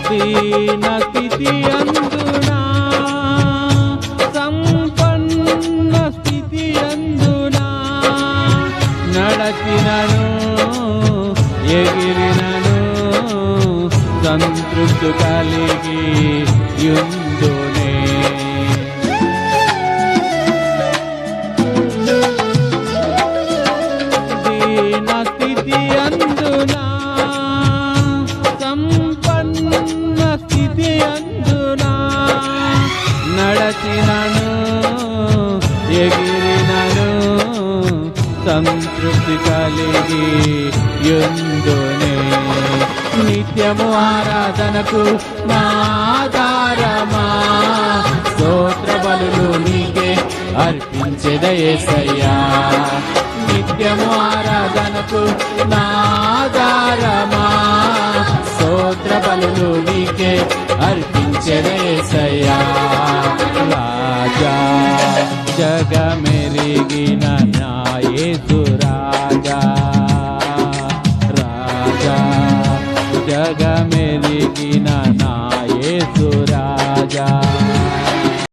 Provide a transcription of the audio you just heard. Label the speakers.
Speaker 1: దీన స్థితి అందునా సంపన్న స్థితి అందునా నడచినను ఎగిరినను సంతృప్తి కలిగి యుందునే దీన స్థితి అందునా సంపన్న స్థితి అందునా నడచినను ఎగిరినను సంతృప్తి కలిగి యుందునే నిత్యము ఆరాధనకు నా ఆధారమా స్తోత్ర బలులు నీకే అర్పించెద యేసయ్యా నిత్యము ఆరాధనకు నా ఆధారమా స్తోత్ర బలులు నీకే అర్పించెద యేసయ్యా రాజా జగమెరిగిన నా యేసు రాజా రాజా జగమెరిగిన నా యేసు రాజా